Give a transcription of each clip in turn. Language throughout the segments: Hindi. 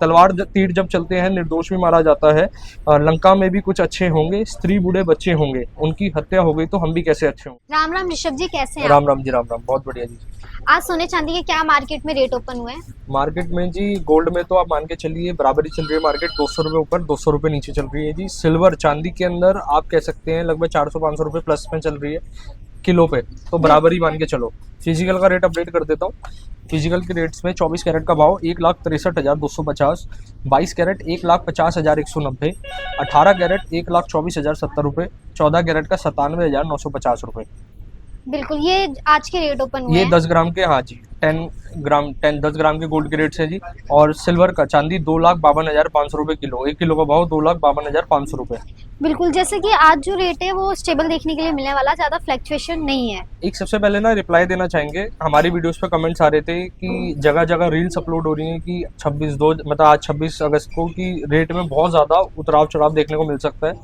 तलवार तीर जब चलते हैं निर्दोष भी मारा जाता है। लंका में भी कुछ अच्छे होंगे, स्त्री बूढ़े बच्चे होंगे, उनकी हत्या हो गई तो हम भी कैसे अच्छे होंगे। राम राम ऋषभ जी, कैसे हैं आप? राम राम जी, राम राम, बहुत बढ़िया जी। आज सोने चांदी के क्या मार्केट में रेट ओपन हुए हैं? मार्केट में जी गोल्ड में तो आप मान के चलिए बराबरी चल रही है मार्केट, 200 रुपये ऊपर 200 रुपये नीचे चल रही है जी। सिल्वर चांदी के अंदर आप कह सकते हैं लगभग 400-500 रुपये प्लस में चल रही है किलो पे, तो बराबरी मान के चलो। फिजिकल का रेट अपडेट कर देता हूँ। फिजिकल के रेट्स में 24 कैरेट का भाव 1,63,250, 22 कैरेट 1,50,190, 18 कैरेट 1,24,070 रुपये, 14 कैरेट का 97,950 रुपये। बिल्कुल, ये आज के रेट ओपन हुए ये हैं। 10 ग्राम के, हाँ जी, 10 ग्राम के गोल्ड के रेट्स है जी। और सिल्वर का चांदी 2,52,500 रुपये किलो, 1 किलो का भाव 2,52,500 रुपये। बिल्कुल, जैसे कि आज जो रेट है वो स्टेबल देखने के लिए मिलने वाला, ज्यादा फ्लक्चुएशन नहीं है। एक सबसे पहले ना रिप्लाई देना चाहेंगे, हमारी वीडियोस पे कमेंट्स आ रहे थे कि जगह जगह रील्स अपलोड हो रही हैं कि 26/2 मतलब आज 26 अगस्त को की रेट में बहुत ज़्यादा उतराव चढ़ाव देखने को मिल सकता है।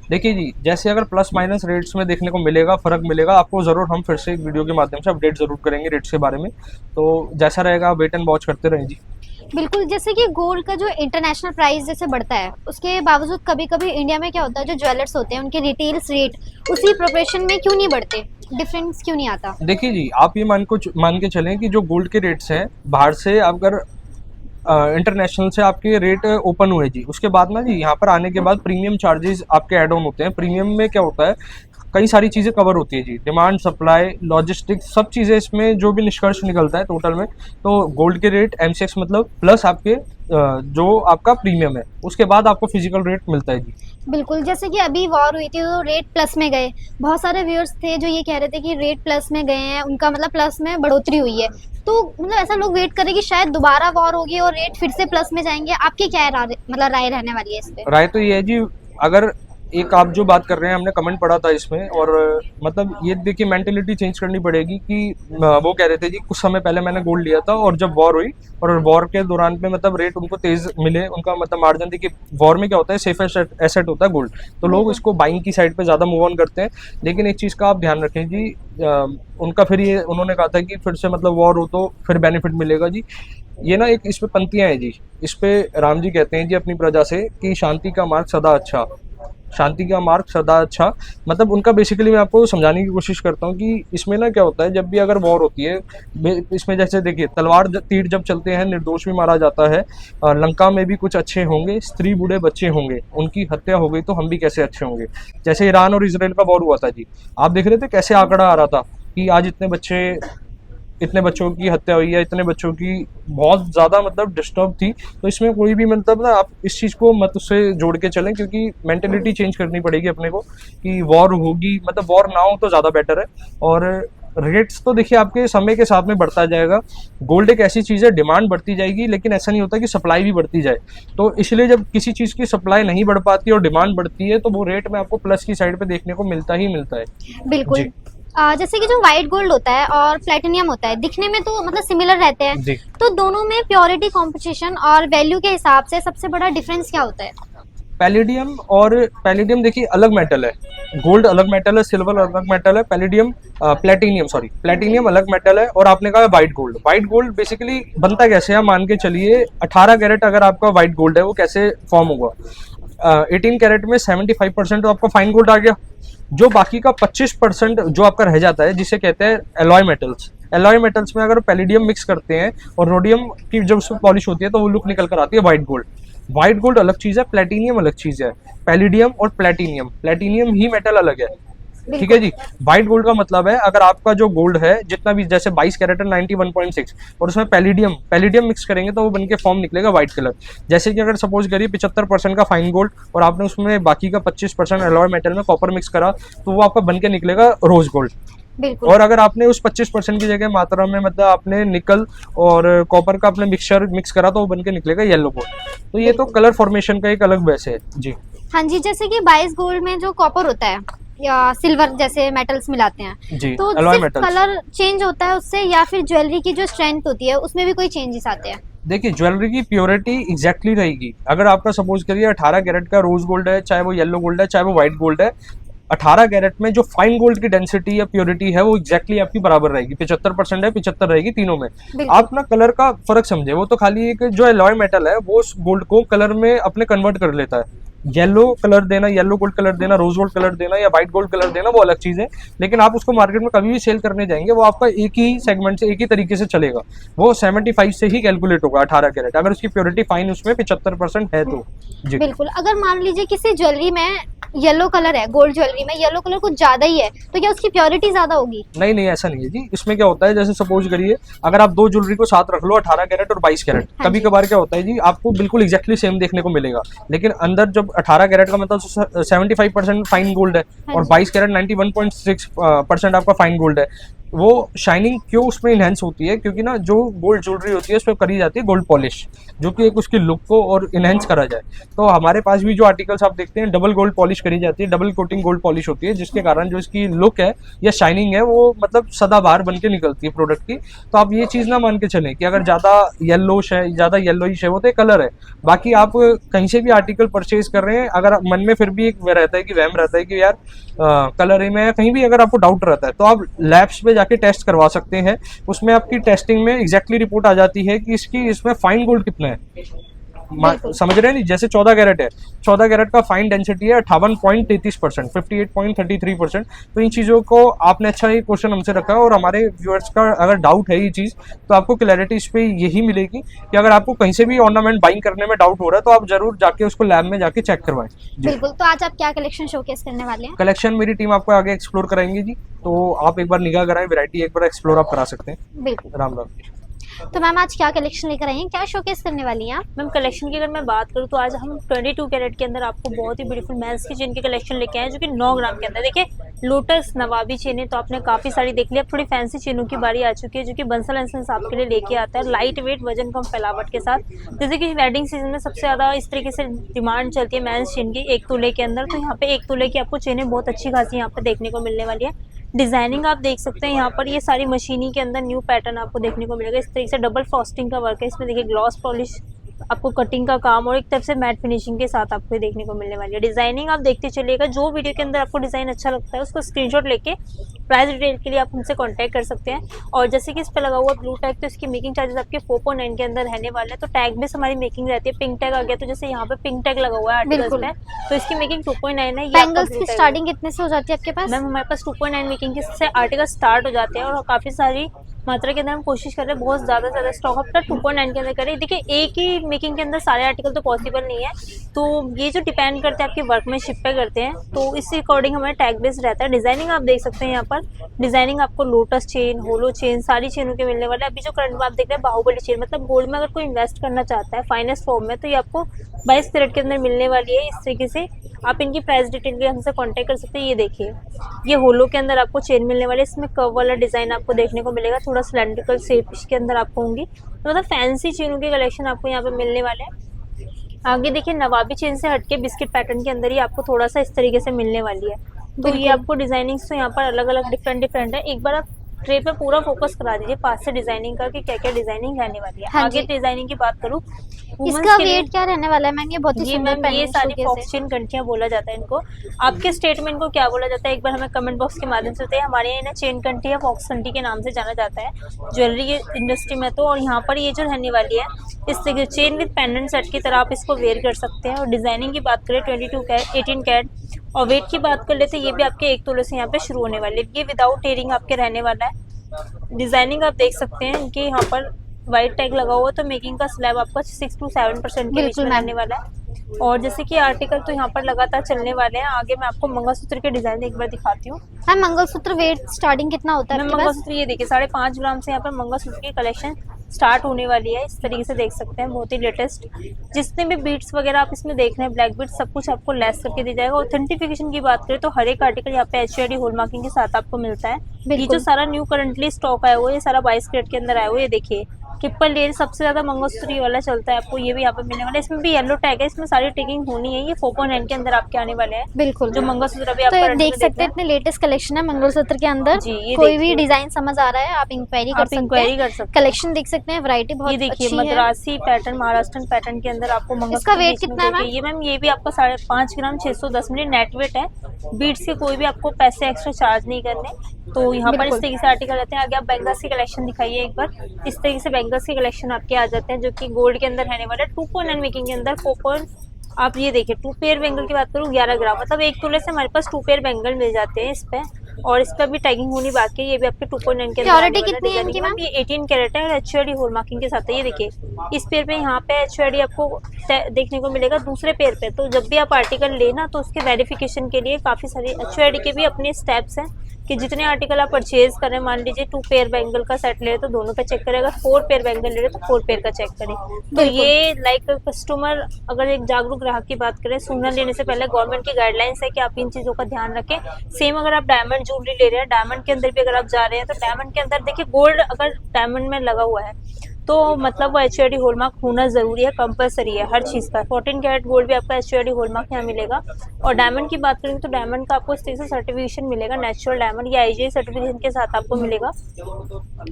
देखिए जी, जैसे अगर प्लस माइनस रेट्स में देखने को मिलेगा, फ़र्क मिलेगा आपको, ज़रूर हम फिर से एक वीडियो के माध्यम से अपडेट ज़रूर करेंगे रेट्स के बारे में। तो जैसा रहेगा वेट एंड वॉच करते रहें जी। बिल्कुल, जैसे कि गोल्ड का जो इंटरनेशनल प्राइस जैसे बढ़ता है, उसके बावजूद कभी कभी इंडिया में क्या होता है, जो ज्वेलर्स होते हैं उनके रिटेल्स रेट उसी प्रोपोर्शन में क्यों नहीं बढ़ते, डिफरेंस क्यों नहीं आता? देखिए जी, आप ये मान के चलें कि जो गोल्ड के रेट्स हैं बाहर से अगर इंटरनेशनल से आपके रेट ओपन हुए जी, उसके बाद ना जी यहाँ पर आने के बाद प्रीमियम चार्जेस आपके ऐड ऑन होते हैं। प्रीमियम में क्या होता है, कई सारी चीज़ें कवर होती है जी, डिमांड, सप्लाई, लॉजिस्टिक्स, सब चीज़ें इसमें जो भी निष्कर्ष निकलता है टोटल में। तो गोल्ड के रेट MCX मतलब प्लस आपके जो आपका प्रीमियम है, उसके बाद आपको फिजिकल रेट मिलता है जी। बिल्कुल, जैसे कि अभी वॉर हुई थी तो रेट प्लस में गए, बहुत सारे व्यूअर्स थे जो ये कह रहे थे कि रेट प्लस में गए हैं, उनका मतलब प्लस में बढ़ोतरी हुई है। तो मतलब ऐसा लोग वेट करें कि शायद दोबारा वॉर होगी और रेट फिर से प्लस में जाएंगे। आपकी क्या राय रहने वाली है इस पे? राय तो ये है जी, अगर एक आप जो बात कर रहे हैं, हमने कमेंट पढ़ा था इसमें, और मतलब ये देखिए मेंटेलिटी चेंज करनी पड़ेगी कि वो कह रहे थे जी कुछ समय पहले मैंने गोल्ड लिया था और जब वॉर हुई और वॉर के दौरान पे मतलब रेट उनको तेज मिले, उनका मतलब मार्जिन, देखिए वॉर में क्या होता है, सेफ एसेट होता है गोल्ड, तो लोग इसको बाइंग की साइड पे ज़्यादा मूव ऑन करते हैं। लेकिन एक चीज़ का आप ध्यान रखें जी, उनका फिर ये उन्होंने कहा था कि फिर से मतलब वॉर हो तो फिर बेनिफिट मिलेगा जी। ये ना एक इस पे पंक्तियाँ हैं जी, इस पे राम जी कहते हैं जी अपनी प्रजा से कि शांति का मार्ग सदा अच्छा, शांति का मार्ग सदा अच्छा। मतलब उनका बेसिकली मैं आपको समझाने की कोशिश करता हूँ कि इसमें ना क्या होता है, जब भी अगर वॉर होती है इसमें जैसे देखिए तलवार तीर जब चलते हैं निर्दोष भी मारा जाता है। लंका में भी कुछ अच्छे होंगे, स्त्री बूढ़े बच्चे होंगे, उनकी हत्या हो गई तो हम भी कैसे अच्छे होंगे। जैसे ईरान और इसराइल का वॉर हुआ था जी, आप देख रहे थे कैसे आंकड़ा आ रहा था कि आज इतने बच्चों की हत्या हुई है, इतने बच्चों की, बहुत ज़्यादा मतलब डिस्टर्ब थी। तो इसमें कोई भी मतलब ना आप इस चीज़ को मत उससे जोड़ के चलें, क्योंकि मेंटेलिटी चेंज करनी पड़ेगी अपने को कि वॉर होगी, मतलब वॉर ना हो तो ज़्यादा बेटर है। और रेट्स तो देखिए आपके समय के साथ में बढ़ता जाएगा। गोल्ड एक ऐसी चीज़ है, डिमांड बढ़ती जाएगी, लेकिन ऐसा नहीं होता कि सप्लाई भी बढ़ती जाए। तो इसलिए जब किसी चीज़ की सप्लाई नहीं बढ़ पाती और डिमांड बढ़ती है तो वो रेट में आपको प्लस की साइड पे देखने को मिलता ही मिलता है। बिल्कुल। जैसे कि जो व्हाइट गोल्ड होता है और प्लेटिनियम होता है, दिखने में तो मतलब सिमिलर रहते हैं, तो दोनों में प्योरिटी, कॉम्पोजिशन और वैल्यू के हिसाब से सबसे बड़ा डिफरेंस क्या होता है? पैलेडियम देखिए अलग मेटल है, गोल्ड अलग मेटल है, सिल्वर अलग मेटल है, प्लेटिनियम अलग मेटल है। और आपने कहा व्हाइट गोल्ड बेसिकली बनता कैसे है, मान के चलिए 18 कैरेट अगर आपका व्हाइट गोल्ड है वो कैसे फॉर्म होगा। 18 कैरेट में 75% तो आपका फाइन गोल्ड आ गया, जो बाकी का 25% जो आपका रह जाता है जिसे कहते हैं एलॉय मेटल्स में अगर पैलेडियम मिक्स करते हैं और रोडियम की जब उसमें पॉलिश होती है तो वो लुक निकल कर आती है व्हाइट गोल्ड अलग चीज़ है, प्लेटिनियम अलग चीज़ है। पैलेडियम और प्लेटिनियम ही मेटल अलग है, ठीक है जी। व्हाइट गोल्ड का मतलब है अगर आपका जो गोल्ड है जितना भी, जैसे 22 कैरेट है 91.6 और उसमें पैलेडियम मिक्स करेंगे तो वो बनके फॉर्म निकलेगा व्हाइट कलर। जैसे कि अगर सपोज करिए 75% का फाइन गोल्ड और आपने उसमें बाकी का 25% एलॉय मेटल में कॉपर मिक्स करा तो वो आपका बनके निकलेगा रोज गोल्ड। और अगर आपने उस 25% की जगह मात्रा में मतलब आपने निकल और कॉपर का अपने मिक्सचर मिक्स करा तो वो बनके निकलेगा येलो गोल्ड। तो ये तो कलर फॉर्मेशन का एक अलग बेस है जी। हाँ जी, जैसे कि 22 गोल्ड में जो कॉपर होता है या सिल्वर जैसे मेटल्स मिलाते हैं जी, तो सिर्फ कलर चेंज होता है उससे, या फिर ज्वेलरी की जो स्ट्रेंथ होती है उसमें भी कोई चेंजेस आते हैं? देखिए ज्वेलरी की प्योरिटी एग्जैक्टली रहेगी। अगर आपका सपोज करिए 18 कैरेट का रोज गोल्ड है, चाहे वो येलो गोल्ड है चाहे वो व्हाइट गोल्ड है, 18 कैरेट में जो फाइन गोल्ड की डेंसिटी या प्योरिटी है वो एग्जैक्टली आपकी बराबर रहेगी, 75% है, 75 रहेगी तीनों में। बिल्कुल। आप ना कलर का फर्क समझे, वो तो खाली एक जो एलॉय मेटल है वो उस गोल्ड को कलर में अपने कन्वर्ट कर लेता है। येलो कलर देना, येलो गोल्ड कलर देना, रोज गोल्ड कलर देना या व्हाइट गोल्ड कलर देना वो अलग चीज है, लेकिन आप उसको मार्केट में कभी भी सेल करने जाएंगे वो आपका एक ही सेगमेंट से एक ही तरीके से चलेगा, वो 75 से ही कैलकुलेट होगा 18 कैरेट, अगर उसकी प्योरिटी फाइन उसमें 75% है तो। जी बिल्कुल। अगर मान लीजिए किसी ज्वेलरी में येलो कलर है, गोल्ड ज्वेलरी में येलो कलर कुछ ज्यादा ही है, तो क्या उसकी प्योरिटी ज्यादा होगी? नहीं नहीं, ऐसा नहीं है जी। इसमें क्या होता है, जैसे सपोज करिए अगर आप दो ज्वेलरी को साथ रख लो, 18 कैरेट और 22 कैरेट, हाँ कभी जी। कभार क्या होता है जी आपको बिल्कुल एग्जैक्टली सेम देखने को मिलेगा, लेकिन अंदर जब 18 कैरेट का मतलब 75% फाइन गोल्ड है हाँ और जी। 22 कैरेट 91.6% आपका फाइन गोल्ड है, वो शाइनिंग क्यों उसमें इनहेंस होती है, क्योंकि ना जो गोल्ड ज्वेलरी होती है उस पर करी जाती है गोल्ड पॉलिश, जो कि एक उसकी लुक को और इनहेंस करा जाए। तो हमारे पास भी जो आर्टिकल्स आप देखते हैं डबल गोल्ड पॉलिश करी जाती है, डबल कोटिंग गोल्ड पॉलिश होती है, जिसके कारण जो इसकी लुक है या शाइनिंग है वो मतलब सदाबहार बन के निकलती है प्रोडक्ट की। तो आप ये चीज़ ना मान के चलें कि अगर ज़्यादा येलोश है, ज़्यादा येलोइश है, वो तो कलर है। बाकी आप कहीं से भी आर्टिकल परचेज कर रहे हैं, अगर मन में फिर भी एक रहता है कि वहम रहता है कि यार कलर में कहीं भी अगर आपको डाउट रहता है तो आप लैब्स पे जाके टेस्ट करवा सकते हैं। उसमें आपकी टेस्टिंग में एग्जैक्टली रिपोर्ट आ जाती है कि इसमें फाइन गोल्ड कितना है। बिल्कुल। समझ रहे हैं नहीं, जैसे 14 कैरेट है, 14 कैरेट का फाइन डेंसिटी है 58.33%, 58.33%। तो इन चीज़ों को आपने अच्छा ही क्वेश्चन हमसे रखा है और हमारे व्यूअर्स का अगर डाउट है ये चीज़ तो आपको क्लैरिटी इस पर यही मिलेगी कि अगर आपको कहीं से भी ऑर्नामेंट बाइंग करने में डाउट हो रहा है तो आप जरूर जाके उसको लैब में जाके चेक करवाएं। बिल्कुल। तो आज आप क्या कलेक्शन शोकेस करने वाले हैं? कलेक्शन मेरी टीम आपको आगे एक्सप्लोर कराएंगे जी, तो आप एक बार निगाह कराएं, वैरायटी एक बार एक्सप्लोर आप करा सकते हैं। बिल्कुल। राम राम। तो मैम आज क्या कलेक्शन लेकर आई हैं, क्या शोकेस करने वाली हैं आप? मैम कलेक्शन की अगर मैं बात करूँ तो आज हम 22 कैरेट के अंदर आपको बहुत ही ब्यूटीफुल मेंस की चेन के कलेक्शन लेके आए हैं, जो कि 9 ग्राम के अंदर। देखिए लोटस नवाबी चेन है, तो आपने काफ़ी सारी देख ली। अब थोड़ी फैंसी चेनों की बारी आ चुकी है, जो कि बंसल एंड सन्स आपके लिए लेके आता है लाइट वेट, वजन कम, फैलावट के साथ। जैसे कि वेडिंग सीजन में सबसे ज़्यादा इस तरीके से डिमांड चलती है मेंस चेन की 1 तोले के अंदर, तो यहाँ पे 1 तोले की आपको चेनें बहुत अच्छी खासी यहाँ पर देखने को मिलने वाली है। डिजाइनिंग आप देख सकते हैं यहाँ पर, ये सारी मशीनी के अंदर न्यू पैटर्न आपको देखने को मिलेगा। इस तरीके से डबल फ्रॉस्टिंग का वर्क है इसमें। देखिए ग्लॉस पॉलिश आपको कटिंग का काम और एक तरफ से मैट फिनिशिंग के साथ आपको ये देखने को मिलने वाली है। डिजाइनिंग आप देखते चलिएगा, जो वीडियो के अंदर आपको डिजाइन अच्छा लगता है उसको स्क्रीनशॉट लेके प्राइस डिटेल के लिए आप हमसे कांटेक्ट कर सकते हैं। और जैसे कि इस पर लगा हुआ ब्लू टैग, तो इसकी मेकिंग चार्जेस आपके 4.9 के अंदर रहने वाले हैं। तो टैग में हमारी मेकिंग रहती है। पिंक टैग आ गया, तो जैसे यहाँ पे पिंक टैग लगा हुआ है आर्टिकल्स बिल्कुल। में, तो इसकी मेकिंग 2.9 है। बैंगल्स की स्टार्टिंग कितने से हो जाती है आपके पास? मैम हमारे पास 2.9 मेकिंग के से आर्टिकल स्टार्ट हो जाते हैं और काफ़ी सारी मात्रा के अंदर हम कोशिश कर रहे हैं बहुत ज़्यादा से ज़्यादा स्टॉक अपना 2.9 के अंदर करें। देखिए एक ही मेकिंग के अंदर सारे आर्टिकल तो पॉसिबल नहीं है, तो ये जो डिपेंड करते हैं आपके वर्कमैनशिप पे करते हैं, तो इसके अकॉर्डिंग हमारा टैग बेस्ड रहता है। डिजाइनिंग आप देख सकते हैं यहाँ पर, डिजाइनिंग आपको लोटस चेन, होलो चेन, सारी चेनों के मिलने वाले। अभी जो करंट में आप देख रहे हैं बाहुबली चेन, मतलब गोल्ड में अगर कोई इन्वेस्ट करना चाहता है फाइनेस्ट फॉर्म में, तो ये आपको 22 कैरेट के अंदर मिलने वाली है। इस तरीके से आप इनकी प्राइस डिटेल के लिए हमसे कांटेक्ट कर सकते हैं। ये देखिए ये होलो के अंदर आपको चेन मिलने वाली है, इसमें कर्व वाला डिजाइन आपको देखने को मिलेगा, थोड़ा सिलेंड्रिकल शेप इसके अंदर आपको होंगी। तो मतलब फैंसी चेनों के कलेक्शन आपको यहाँ पे मिलने वाले हैं। आगे देखिए नवाबी चेन से हटके बिस्किट पैटर्न के अंदर ही आपको थोड़ा सा इस तरीके से मिलने वाली है। तो ये आपको डिजाइनिंग्स तो यहाँ पर अलग अलग डिफरेंट है। एक बार आप ट्रे पे पूरा फोकस करा दीजिए पास से डिजाइनिंग का कि क्या क्या डिजाइनिंग रहने वाली है। हाँ आगे जी। डिजाइनिंग की बात करूँ, इसका वेट क्या रहने वाला है मैम? ये बहुत ही ये सुंदर मैम ये पेंडेंट सारी शोकेस फॉक्स है। चेन कंटियां बोला जाता है इनको। आपके स्टेट में इनको क्या बोला जाता है एक बार हमें कमेंट बॉक्स के माध्यम से बताइए। हमारे यहाँ इन्हें चेन कंटी या फॉक्स कंटी के नाम से जाना जाता है ज्वेलरी इंडस्ट्री में। तो और यहाँ पर ये जो रहने वाली है इस तरीके चेन विद पेंडेंट सेट की तरह आप इसको वेयर कर सकते हैं। और डिजाइनिंग की बात करें 22 कैरेट, 18 कैरेट और वेट की बात कर लेते हैं, ये भी आपके 1 तोले से यहाँ पे शुरू होने वाले। ये विदाउट टेयरिंग आपके रहने वाला है। डिजाइनिंग आप देख सकते हैं इनके यहाँ पर वाइट टैग लगा हुआ, तो मेकिंग का स्लैब आपका 6 to 7% के बीच बिल्कुल में मैम। रहने वाला है। और जैसे कि आर्टिकल तो यहाँ पर लगातार चलने वाले हैं। आगे मैं आपको मंगलसूत्र के डिजाइन एक बार दिखाती हूँ। मैम मंगलसूत्र वेट स्टार्टिंग कितना होता है मैम आपके पास? मंगलसूत्र ये देखिए 5.5 ग्राम से यहाँ पर मंगलसूत्र की कलेक्शन स्टार्ट होने वाली है। इस तरीके से देख सकते हैं, बहुत ही लेटेस्ट। जितने भी बीट्स वगैरह आप इसमें देख रहे हैं, ब्लैक बीट्स, सब कुछ आपको लेस करके दी जाएगा। ऑथेंटिफिकेशन की बात करें तो हर एक आर्टिकल यहाँ पे HUID हॉलमार्किंग के साथ आपको मिलता है। ये बिल्कुल। जो सारा न्यू करंटली स्टॉक आया हुआ है, ये सारा 22 कैरेट के अंदर आया हुआ है। ये देखिए किप्पल लेयर सबसे ज्यादा मंगलसूत्री वाला चलता है, आपको ये भी यहाँ पे मिलने वाला है। इसमें भी येलो टैग है, इसमें सारी टैगिंग होनी है। ये 4.9 के अंदर आपके आने वाले हैं, बिल्कुल जो मंगलसूत्र अभी तो आप ये देख सकते हैं, इतने लेटेस्ट कलेक्शन है मंगलसूत्र के अंदर। जी, ये कोई भी देखिए। डिजाइन समझ आ रहा है आप इंक्वायरी कर आप सकते इंक्वायरी हैं, कर सकते हैं। कलेक्शन देख सकते हैं, वैरायटी बहुत ये देखिए अच्छी है। मद्रासी पैटर्न, महाराष्ट्रन पैटर्न के अंदर आपको मंगलसूत्र इसका वेट बीच में कितना है देखिए। ये मैम ये भी आपका 5.5 ग्राम 610 मिली नेट वेट है। बीट्स के कोई भी आपको पैसे एक्स्ट्रा चार्ज नहीं करने। तो यहाँ पर इस बिल्कुल। तरीके से आर्टिकल रहते हैं। आगे आप बैंगल्स की कलेक्शन दिखाइए एक बार। इस तरीके से बैंगल्स की कलेक्शन आपके आ जाते हैं, जो कि गोल्ड के अंदर रहने वाला है। 2.9 मेकिंग के अंदर 4. आप ये देखिए 2 पेयर बैंगल की बात करूँ 11 ग्राम, मतलब 1 तोले से हमारे पास 2 पेयर बैंगल मिल जाते हैं इस पे। और इस पर भी टैगिंग होनी बाकी है। ये भी आपके 2.9 के अंदर आने Purity वाला कितनी है डिजाइनिंग इनकी मैम? ये 18 कैरेट है और HUID हॉल मार्किंग के साथ है। ये देखिए इस पेयर पे यहाँ पे HUID आपको देखने को मिलेगा, दूसरे पेयर पे। तो जब भी आप आर्टिकल लेना तो उसके वेरिफिकेशन के लिए काफी सारे HUID के भी अपने स्टेप्स हैं कि जितने आर्टिकल आप परचेज करें, मान लीजिए 2 पेयर बैंगल का सेट ले रहे तो दोनों का चेक करें, अगर 4 पेयर बैंगल ले रहे तो 4 पेयर का चेक करें। तो ये लाइक कस्टमर, अगर एक जागरूक ग्राहक की बात करें, सोना लेने से पहले गवर्नमेंट की गाइडलाइंस है कि आप इन चीजों का ध्यान रखें। सेम अगर आप डायमंड ज्वेलरी ले रहे हैं, डायमंड के अंदर भी अगर आप जा रहे हैं तो डायमंड के अंदर देखिए गोल्ड अगर डायमंड में लगा हुआ है तो मतलब वो HUID हॉलमार्क होना जरूरी है, कंपलसरी है हर चीज का। 14 कैरेट गोल्ड भी आपका HUID हॉलमार्क यहाँ मिलेगा। और डायमंड की बात करेंगे तो डायमंड का आपको इस तरह से सर्टिफिकेशन मिलेगा, नेचुरल डायमंड या IGI सर्टिफिकेशन के साथ आपको मिलेगा।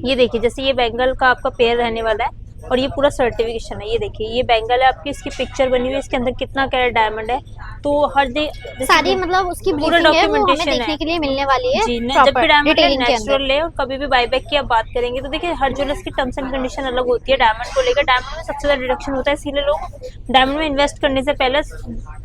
ये देखिए जैसे ये बैंगल का आपका पेयर रहने वाला है और ये पूरा सर्टिफिकेशन है। ये देखिए ये बैंगल है आपकी, इसकी पिक्चर बनी हुई है, इसके अंदर कितना कैरेट डायमंड है। तो हर सारी मतलब उसकी पूरा ब्रीफिंग है वो हमें डॉक्यूमेंटेशन देखने है के लिए मिलने वाली है जी। जब प्रॉपर भी डायमंड डिटेलिंग के नेचुरल अंदर। ले और कभी भी बाईबैक की आप बात करेंगे तो देखिए हर ज्वेलर्स की टर्म्स एंड कंडीशन अलग होती है। डायमंड को लेकर डायमंड में सबसे ज्यादा डिडक्शन होता है, इसीलिए लोग डायमंड में इन्वेस्ट करने से पहले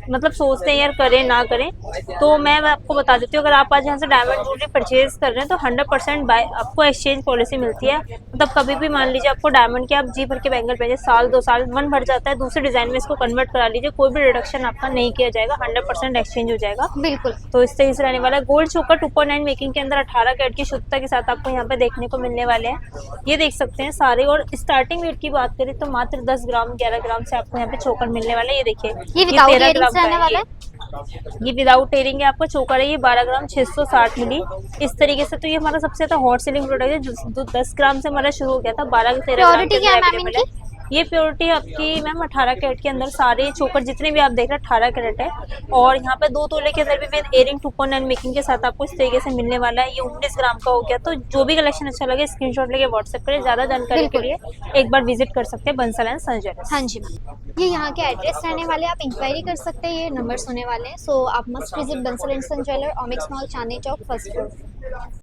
मतलब सोचते हैं यार करें ना करें। तो मैं आपको बता देती हूँ, अगर आप आज यहाँ से डायमंड ज्वेलरी परचेज कर रहे हैं तो 100% आपको एक्सचेंज पॉलिसी मिलती है। मतलब कभी भी मान लीजिए आपको डायमंड के आप जी भर के बैंगल भेजे, साल 2 साल मन भर जाता है, दूसरे डिजाइन में इसको कन्वर्ट करा लीजिए, कोई भी रिडक्शन आपका नहीं किया जाएगा, 100% एक्सचेंज हो जाएगा। बिल्कुल तो इस तरीके से रहने वाला है। गोल्ड चोकर 2.9 मेकिंग के अंदर 18 कैरेट की शुद्धता के साथ आपको यहाँ पे देखने को मिलने वाले हैं। ये देख सकते हैं सारे। और स्टार्टिंग वेट की बात करें तो मात्र 10 ग्राम 11 ग्राम से आपको यहाँ पे चोकर मिलने वाला है। ये देखिए ये विदाउट 13 इयरिंग्स ग्राम रहने का वाला है। है। ये विदाउट एयरिंग है आपका चोकर है। ये 12 ग्राम 660 मिली इस तरीके से। तो ये हमारा सबसे ज्यादा हॉट सेलिंग प्रोडक्ट है, जो 10 ग्राम से हमारा शुरू हो गया था, 12-13 ग्राम प्योरिटी क्या है मैम इनकी? ये प्योरिटी आपकी मैम 18 कैरेट के अंदर सारे चोकर जितने भी आप देख रहे हैं 18 कैरेट है। और यहाँ पे 2 तोले के अंदर भी विद एयरिंग 2.9 मेकिंग के साथ आपको इस तरीके से मिलने वाला है। ये 19 ग्राम का हो गया। तो जो भी कलेक्शन अच्छा लगे स्क्रीनशॉट लेके व्हाट्सएप करें। ज्यादा जानकारी के लिए एक बार विजिट कर सकते हैं बंसल एंड सन्स ज्वेलर्स। हाँ जी मैम, ये यहाँ के एड्रेस रहने वाले, आप इंक्वायरी कर सकते हैं, ये नंबर्स होने वाले हैं। सो आप must visit Bansal and son jeweller, Omaxe mall, Chandni Chowk, first floor.